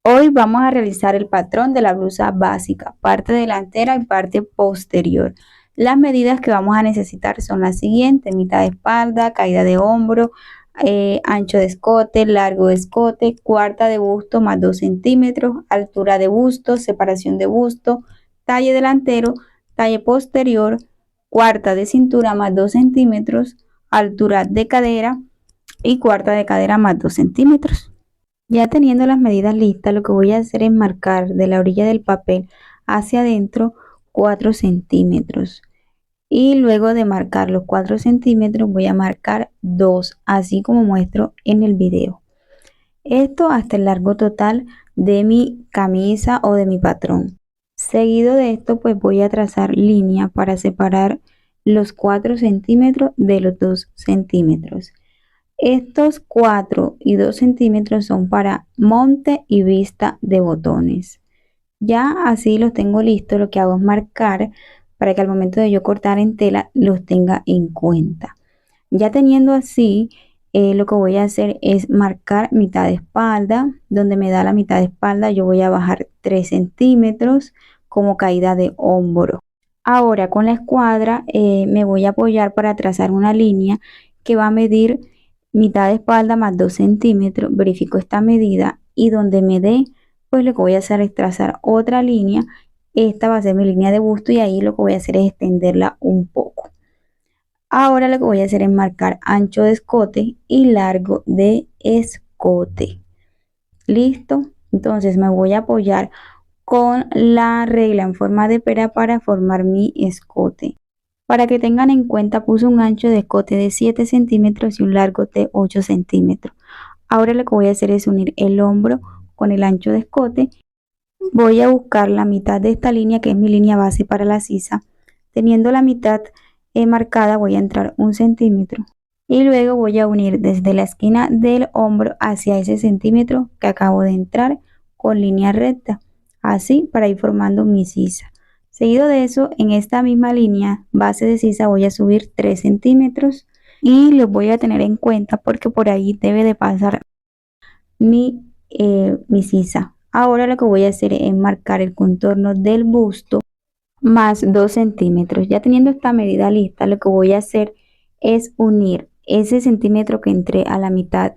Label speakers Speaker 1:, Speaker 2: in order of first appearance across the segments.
Speaker 1: Hoy vamos a realizar el patrón de la blusa básica, parte delantera y parte posterior. Las medidas que vamos a necesitar son las siguientes: mitad de espalda, caída de hombro, ancho de escote, largo de escote, cuarta de busto más 2 centímetros, altura de busto, separación de busto, talle delantero, talle posterior, cuarta de cintura más 2 centímetros, altura de cadera y cuarta de cadera más 2 centímetros. Ya teniendo las medidas listas, lo que voy a hacer es marcar de la orilla del papel hacia adentro 4 centímetros. Y luego de marcar los 4 centímetros voy a marcar 2, así como muestro en el video. Esto hasta el largo total de mi camisa o de mi patrón. Seguido de esto, pues voy a trazar línea para separar los 4 centímetros de los 2 centímetros. Estos 4 y 2 centímetros son para monte y vista de botones. Ya así los tengo listos, lo que hago es marcar para que al momento de yo cortar en tela los tenga en cuenta. Ya teniendo así, lo que voy a hacer es marcar mitad de espalda. Donde me da la mitad de espalda, yo voy a bajar 3 centímetros como caída de hombro. Ahora con la escuadra me voy a apoyar para trazar una línea que va a medir mitad de espalda más 2 centímetros. Verifico esta medida y donde me dé, pues lo que voy a hacer es trazar otra línea. Esta va a ser mi línea de busto y ahí lo que voy a hacer es extenderla un poco. Ahora lo que voy a hacer es marcar ancho de escote y largo de escote. ¿Listo? Entonces me voy a apoyar con la regla en forma de pera para formar mi escote. Para que tengan en cuenta, puse un ancho de escote de 7 centímetros y un largo de 8 centímetros. Ahora lo que voy a hacer es unir el hombro con el ancho de escote. Voy a buscar la mitad de esta línea, que es mi línea base para la sisa. Teniendo la mitad marcada, voy a entrar 1 centímetro y luego voy a unir desde la esquina del hombro hacia ese centímetro que acabo de entrar con línea recta, así para ir formando mi sisa. Seguido de eso, en esta misma línea base de sisa voy a subir 3 centímetros y los voy a tener en cuenta porque por ahí debe de pasar mi sisa. Ahora lo que voy a hacer es marcar el contorno del busto más 2 centímetros. Ya teniendo esta medida lista, lo que voy a hacer es unir ese centímetro que entré a la mitad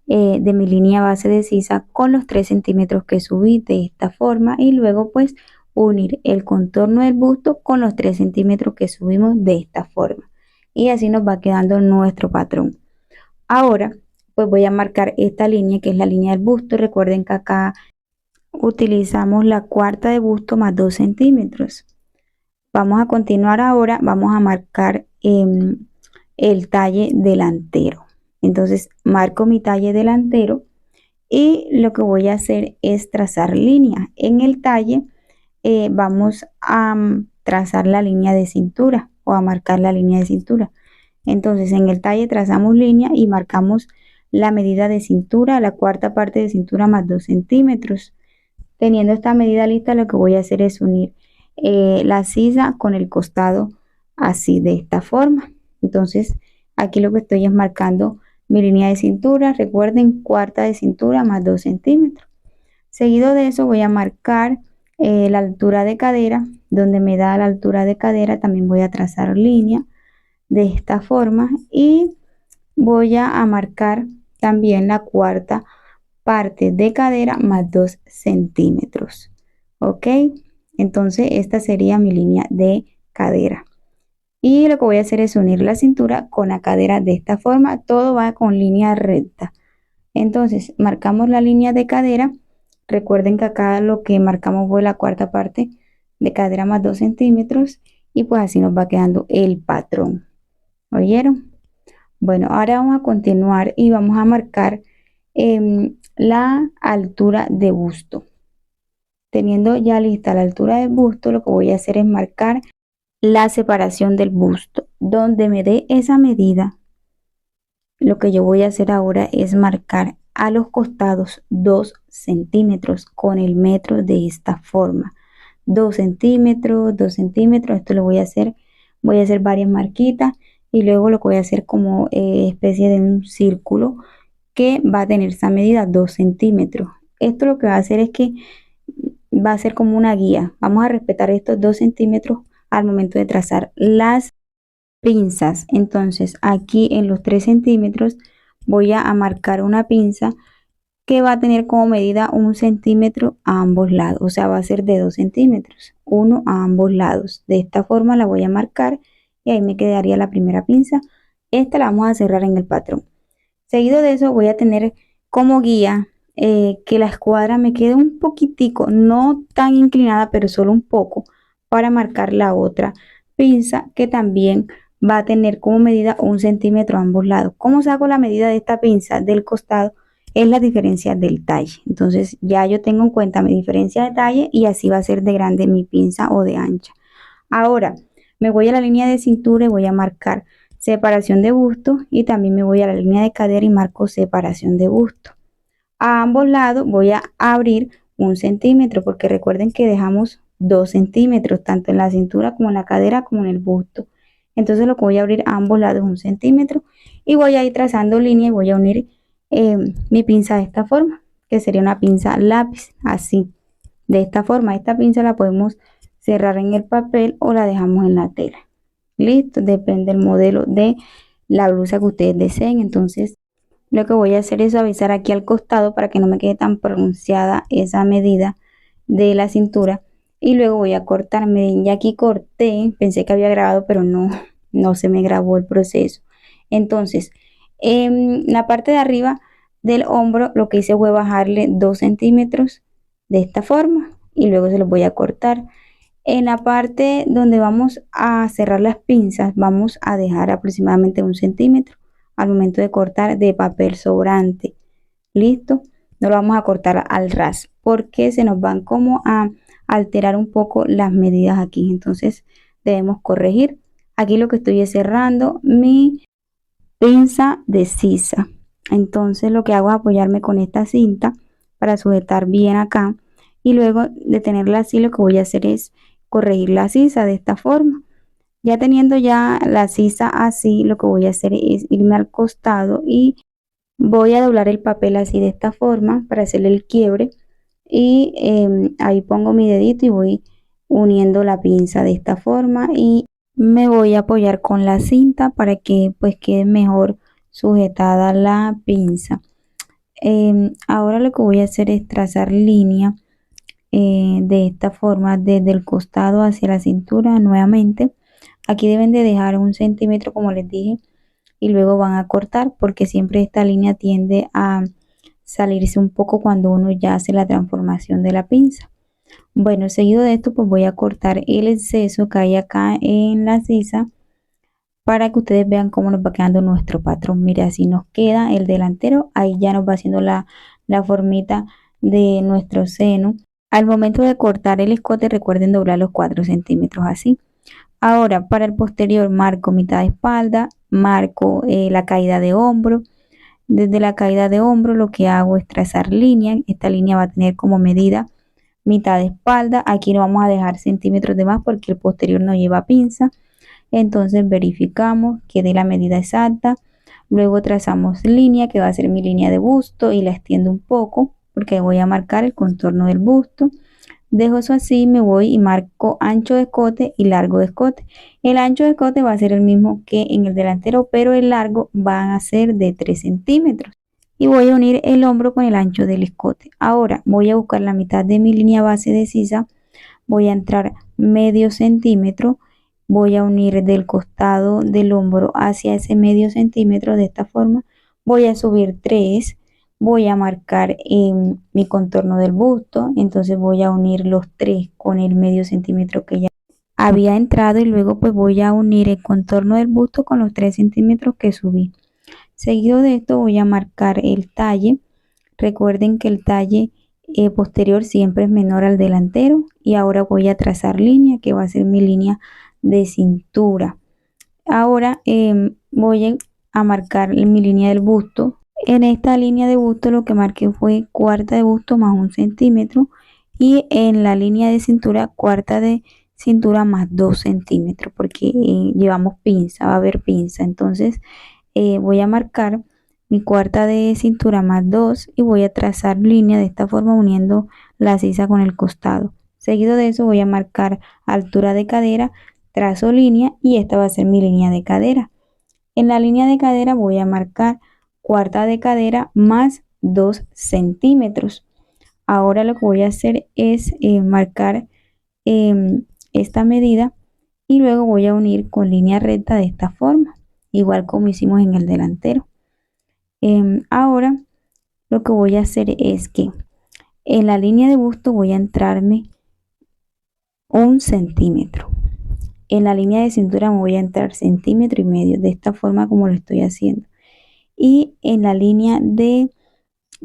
Speaker 1: de mi línea base de sisa con los 3 centímetros que subí de esta forma y luego pues unir el contorno del busto con los 3 centímetros que subimos de esta forma. Y así nos va quedando nuestro patrón. Ahora pues voy a marcar esta línea que es la línea del busto. Recuerden que acá utilizamos la cuarta de busto más 2 centímetros. Vamos a continuar ahora, vamos a marcar el talle delantero. Entonces marco mi talle delantero y lo que voy a hacer es trazar línea. En el talle vamos a trazar la línea de cintura o a marcar la línea de cintura. Entonces en el talle trazamos línea y marcamos la medida de cintura, la cuarta parte de cintura más 2 centímetros. Teniendo esta medida lista, lo que voy a hacer es unir la sisa con el costado así de esta forma. Entonces aquí lo que estoy es marcando mi línea de cintura. Recuerden, cuarta de cintura más 2 centímetros. Seguido de eso voy a marcar la altura de cadera. Donde me da la altura de cadera también voy a trazar línea de esta forma y voy a marcar también la cuarta parte de cadera más 2 centímetros. Ok, entonces esta sería mi línea de cadera y lo que voy a hacer es unir la cintura con la cadera de esta forma. Todo va con línea recta. Entonces marcamos la línea de cadera. Recuerden que acá lo que marcamos fue la cuarta parte de cadera más 2 centímetros y pues así nos va quedando el patrón. ¿Oyeron? Bueno, ahora vamos a continuar y vamos a marcar la altura de busto. Teniendo ya lista la altura del busto, lo que voy a hacer es marcar la separación del busto. Donde me dé esa medida, lo que yo voy a hacer ahora es marcar a los costados 2 centímetros con el metro de esta forma. 2 centímetros, 2 centímetros. Esto lo voy a hacer varias marquitas y luego lo que voy a hacer como especie de un círculo que va a tener esa medida 2 centímetros. Esto lo que va a hacer es que va a ser como una guía. Vamos a respetar estos 2 centímetros al momento de trazar las pinzas. Entonces aquí en los 3 centímetros voy a marcar una pinza que va a tener como medida 1 centímetro a ambos lados, o sea, va a ser de 2 centímetros, uno a ambos lados. De esta forma la voy a marcar y ahí me quedaría la primera pinza. Esta la vamos a cerrar en el patrón. Seguido de eso voy a tener como guía que la escuadra me quede un poquitico, no tan inclinada, pero solo un poco, para marcar la otra pinza que también va a tener como medida 1 centímetro a ambos lados. ¿Cómo saco la medida de esta pinza del costado? Es la diferencia del talle. Entonces ya yo tengo en cuenta mi diferencia de talle y así va a ser de grande mi pinza o de ancha. Ahora me voy a la línea de cintura y voy a marcar separación de busto y también me voy a la línea de cadera y marco separación de busto. A ambos lados voy a abrir 1 centímetro porque recuerden que dejamos 2 centímetros tanto en la cintura como en la cadera como en el busto. Entonces lo que voy a abrir a ambos lados 1 centímetro y voy a ir trazando línea y voy a unir mi pinza de esta forma, que sería una pinza lápiz, así. De esta forma, esta pinza la podemos cerrar en el papel o la dejamos en la tela. Listo, depende del modelo de la blusa que ustedes deseen. Entonces, lo que voy a hacer es suavizar aquí al costado para que no me quede tan pronunciada esa medida de la cintura. Y luego voy a cortar. Miren, ya aquí corté, pensé que había grabado, pero no, no se me grabó el proceso. Entonces, en la parte de arriba del hombro, lo que hice fue bajarle 2 centímetros de esta forma y luego se los voy a cortar. En la parte donde vamos a cerrar las pinzas, vamos a dejar aproximadamente 1 centímetro al momento de cortar de papel sobrante. ¿Listo? No lo vamos a cortar al ras porque se nos van como a alterar un poco las medidas aquí. Entonces debemos corregir. Aquí lo que estoy es cerrando mi pinza de sisa. Entonces lo que hago es apoyarme con esta cinta para sujetar bien acá y luego de tenerla así lo que voy a hacer es corregir la sisa de esta forma. Ya teniendo ya la sisa así, lo que voy a hacer es irme al costado y voy a doblar el papel así de esta forma para hacerle el quiebre y ahí pongo mi dedito y voy uniendo la pinza de esta forma y me voy a apoyar con la cinta para que pues quede mejor sujetada la pinza. Ahora lo que voy a hacer es trazar línea de esta forma desde el costado hacia la cintura nuevamente. Aquí deben de dejar 1 centímetro como les dije y luego van a cortar porque siempre esta línea tiende a salirse un poco cuando uno ya hace la transformación de la pinza. Bueno, seguido de esto pues voy a cortar el exceso que hay acá en la sisa para que ustedes vean cómo nos va quedando nuestro patrón. Mire, así nos queda el delantero, ahí ya nos va haciendo la formita de nuestro seno. Al momento de cortar el escote recuerden doblar los 4 centímetros así. Ahora para el posterior marco mitad de espalda, marco la caída de hombro. Desde la caída de hombro lo que hago es trazar línea. Esta línea va a tener como medida mitad de espalda. Aquí no vamos a dejar centímetros de más porque el posterior no lleva pinza. Entonces verificamos que dé la medida exacta. Luego trazamos línea que va a ser mi línea de busto y la extiendo un poco porque voy a marcar el contorno del busto. Dejo eso así, me voy y marco ancho de escote y largo de escote. El ancho de escote va a ser el mismo que en el delantero, pero el largo va a ser de 3 centímetros. Y voy a unir el hombro con el ancho del escote. Ahora voy a buscar la mitad de mi línea base de sisa. Voy a entrar medio centímetro. Voy a unir del costado del hombro hacia ese medio centímetro de esta forma. Voy a subir 3. Voy a marcar mi contorno del busto, entonces voy a unir los 3 con el medio centímetro que ya había entrado y luego pues voy a unir el contorno del busto con los 3 centímetros que subí. Seguido de esto voy a marcar el talle. Recuerden que el talle posterior siempre es menor al delantero y ahora voy a trazar línea que va a ser mi línea de cintura. Ahora voy a marcar mi línea del busto. En esta línea de busto lo que marqué fue cuarta de busto más 1 centímetro y en la línea de cintura cuarta de cintura más 2 centímetros porque llevamos pinza, va a haber pinza. Entonces voy a marcar mi cuarta de cintura más 2 y voy a trazar línea de esta forma uniendo la sisa con el costado. Seguido de eso voy a marcar altura de cadera, trazo línea y esta va a ser mi línea de cadera. En la línea de cadera voy a marcar cuarta de cadera más 2 centímetros. Ahora lo que voy a hacer es marcar esta medida y luego voy a unir con línea recta de esta forma, igual como hicimos en el delantero. Ahora lo que voy a hacer es que en la línea de busto voy a entrarme 1 centímetro. En la línea de cintura me voy a entrar 1,5 centímetros, de esta forma como lo estoy haciendo. Y en la línea de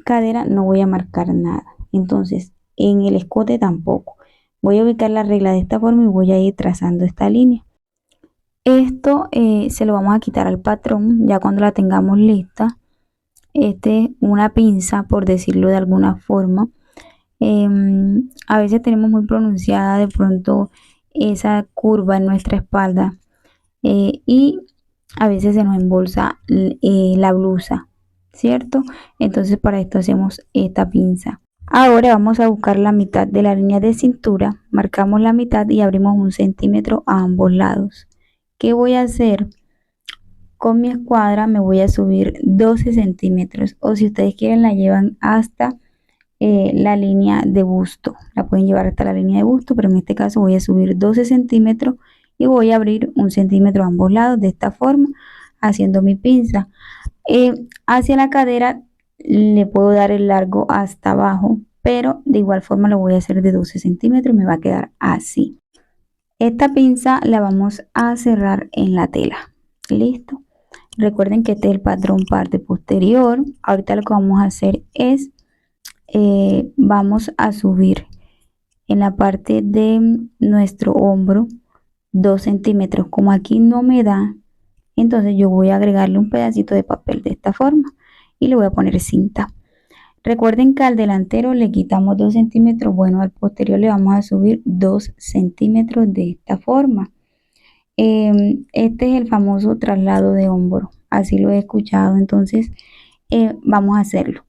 Speaker 1: cadera no voy a marcar nada. Entonces, en el escote tampoco. Voy a ubicar la regla de esta forma y voy a ir trazando esta línea. Esto se lo vamos a quitar al patrón ya cuando la tengamos lista. Este es una pinza, por decirlo de alguna forma. A veces tenemos muy pronunciada de pronto esa curva en nuestra espalda y a veces se nos embolsa la blusa, ¿cierto? Entonces para esto hacemos esta pinza. Ahora vamos a buscar la mitad de la línea de cintura, marcamos la mitad y abrimos 1 centímetro a ambos lados. ¿Qué voy a hacer? Con mi escuadra me voy a subir 12 centímetros o si ustedes quieren la llevan hasta la línea de busto. La pueden llevar hasta la línea de busto, pero en este caso voy a subir 12 centímetros y voy a abrir 1 centímetro a ambos lados de esta forma, haciendo mi pinza. Hacia la cadera le puedo dar el largo hasta abajo, pero de igual forma lo voy a hacer de 12 centímetros y me va a quedar así. Esta pinza la vamos a cerrar en la tela. Listo. Recuerden que este es el patrón parte posterior. Ahorita lo que vamos a hacer es vamos a subir en la parte de nuestro hombro 2 centímetros. Como aquí no me da, entonces yo voy a agregarle un pedacito de papel de esta forma y le voy a poner cinta. Recuerden que al delantero le quitamos 2 centímetros, bueno, al posterior le vamos a subir 2 centímetros de esta forma. Este es el famoso traslado de hombro, así lo he escuchado, entonces vamos a hacerlo.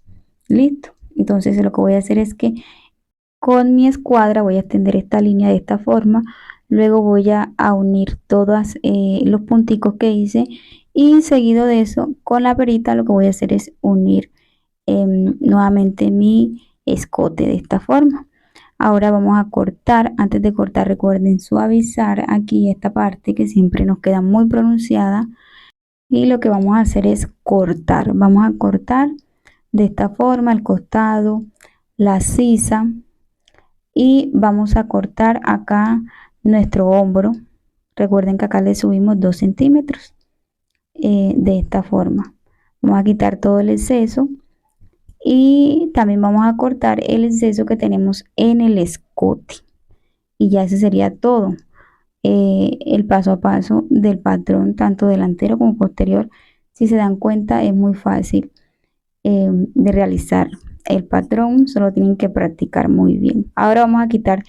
Speaker 1: Listo. Entonces lo que voy a hacer es que con mi escuadra voy a extender esta línea de esta forma, luego voy a unir todos los punticos que hice y seguido de eso con la perita lo que voy a hacer es unir nuevamente mi escote de esta forma. Ahora vamos a cortar. Antes de cortar recuerden suavizar aquí esta parte que siempre nos queda muy pronunciada y lo que vamos a hacer es cortar. Vamos a cortar de esta forma el costado, la sisa y vamos a cortar acá nuestro hombro. Recuerden que acá le subimos 2 centímetros de esta forma. Vamos a quitar todo el exceso y también vamos a cortar el exceso que tenemos en el escote y ya ese sería todo. El paso a paso del patrón tanto delantero como posterior, si se dan cuenta es muy fácil de realizar el patrón, solo tienen que practicar muy bien. Ahora vamos a quitar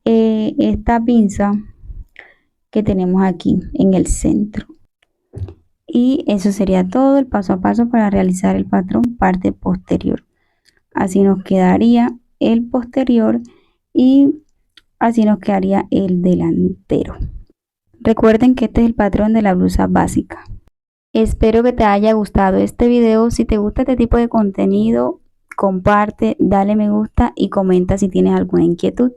Speaker 1: esta pinza que tenemos aquí en el centro y eso sería todo el paso a paso para realizar el patrón parte posterior. Así nos quedaría el posterior y así nos quedaría el delantero. Recuerden que este es el patrón de la blusa básica. Espero que te haya gustado este video. Si te gusta este tipo de contenido, comparte, dale me gusta y comenta si tienes alguna inquietud.